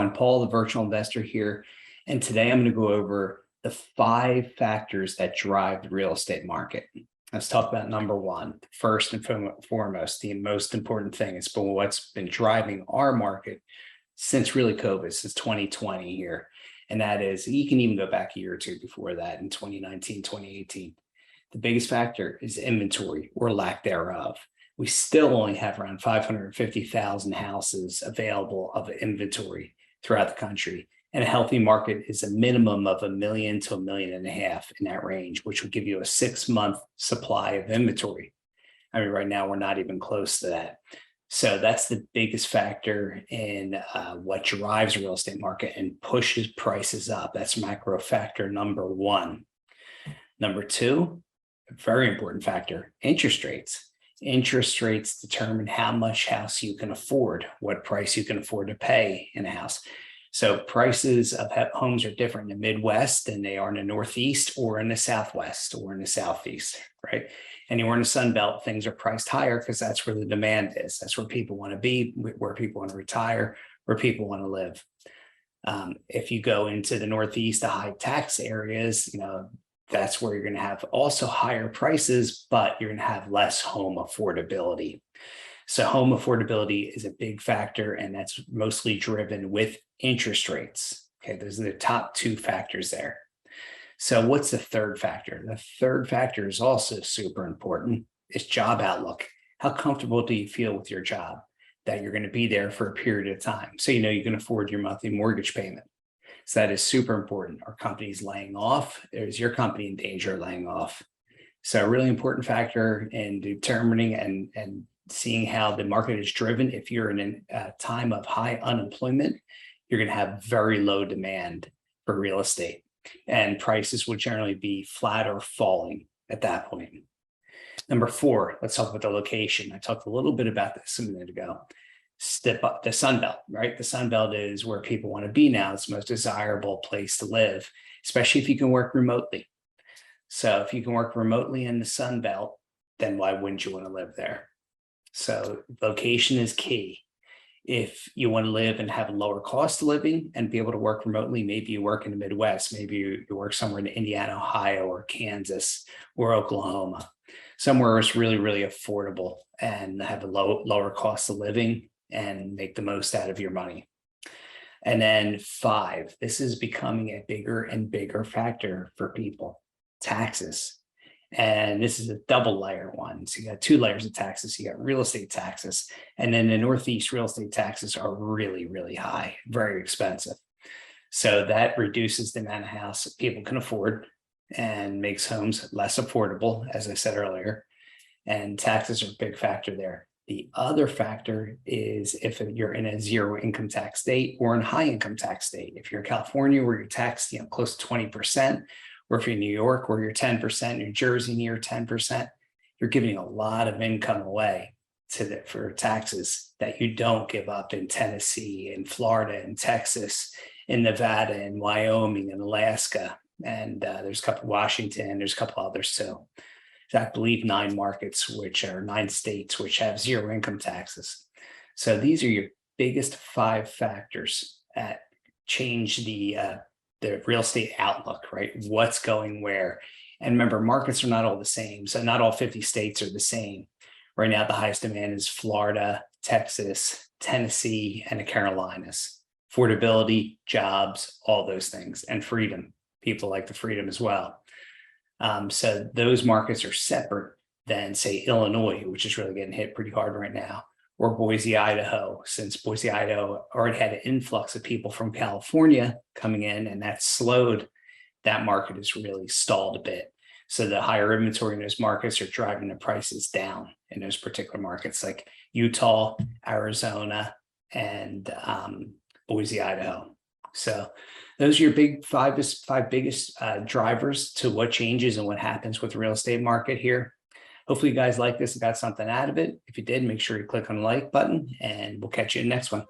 I'm Paul, the virtual investor here, and today I'm going to go over the 5 factors that drive the real estate market. Let's talk about number one. First and foremost, the most important thing is what's been driving our market since really COVID, since 2020 here. And that is, you can even go back a year or two before that in 2019, 2018. The biggest factor is inventory or lack thereof. We still only have around 550,000 houses available of inventory throughout the country. And a healthy market is a minimum of 1 million to 1.5 million in that range, which would give you a 6-month supply of inventory. I mean, right now we're not even close to that. So that's the biggest factor in what drives the real estate market and pushes prices up. That's macro factor number one. Number two, a very important factor, interest rates. Interest rates determine how much house you can afford, what price you can afford to pay in a house. So prices of homes are different in the Midwest than they are in the Northeast or in the Southwest or in the Southeast, right? Anywhere in the Sun Belt, things are priced higher because that's where the demand is. That's where people want to be, where people want to retire, where people want to live. If you go into the Northeast, the high tax areas, that's where you're going to have also higher prices, but you're going to have less home affordability. So home affordability is a big factor, and that's mostly driven with interest rates. Okay, those are the top 2 factors there. So what's the third factor? The third factor is also super important. It's job outlook. How comfortable do you feel with your job? That you're going to be there for a period of time, so you can afford your monthly mortgage payment. So that is super important. Are companies laying off? Is your company in danger of laying off? So a really important factor in determining and seeing how the market is driven. If you're in a time of high unemployment, you're going to have very low demand for real estate, and prices will generally be flat or falling at that point. Number 4, let's talk about the location. I talked a little bit about this a minute ago. Step up the Sun Belt, right? The Sun Belt is where people want to be now. It's the most desirable place to live, especially if you can work remotely. So if you can work remotely in the Sun Belt, then why wouldn't you want to live there? So location is key. If you want to live and have a lower cost of living and be able to work remotely, maybe you work in the Midwest, maybe you work somewhere in Indiana, Ohio, or Kansas, or Oklahoma, somewhere it's really, really affordable and have a lower cost of living and make the most out of your money. And then 5, this is becoming a bigger and bigger factor for people, taxes. And this is a double layer one. So you got 2 layers of taxes. You got real estate taxes. And then the Northeast real estate taxes are really, really high, very expensive. So that reduces the amount of house that people can afford and makes homes less affordable, as I said earlier. And taxes are a big factor there. The other factor is if you're in a 0 income tax state or in a high income tax state. If you're in California where you're taxed close to 20%, or if you're in New York where you're 10%, New Jersey near 10%, you're giving a lot of income away for taxes that you don't give up in Tennessee, in Florida, in Texas, in Nevada, in Wyoming, and Alaska. And there's a couple, Washington, there's a couple others too. I believe 9 markets, which are 9 states, which have 0 income taxes. So these are your biggest 5 factors that change the real estate outlook, right? What's going where? And remember, markets are not all the same. So not all 50 states are the same. Right now, the highest demand is Florida, Texas, Tennessee, and the Carolinas. Affordability, jobs, all those things, and freedom. People like the freedom as well. So those markets are separate than, say, Illinois, which is really getting hit pretty hard right now, or Boise, Idaho, since Boise, Idaho already had an influx of people from California coming in, and that slowed. That market has really stalled a bit. So the higher inventory in those markets are driving the prices down in those particular markets like Utah, Arizona, and Boise, Idaho. So those are your big 5 biggest drivers to what changes and what happens with the real estate market here. Hopefully you guys like this and got something out of it. If you did, make sure you click on the like button, and we'll catch you in the next one.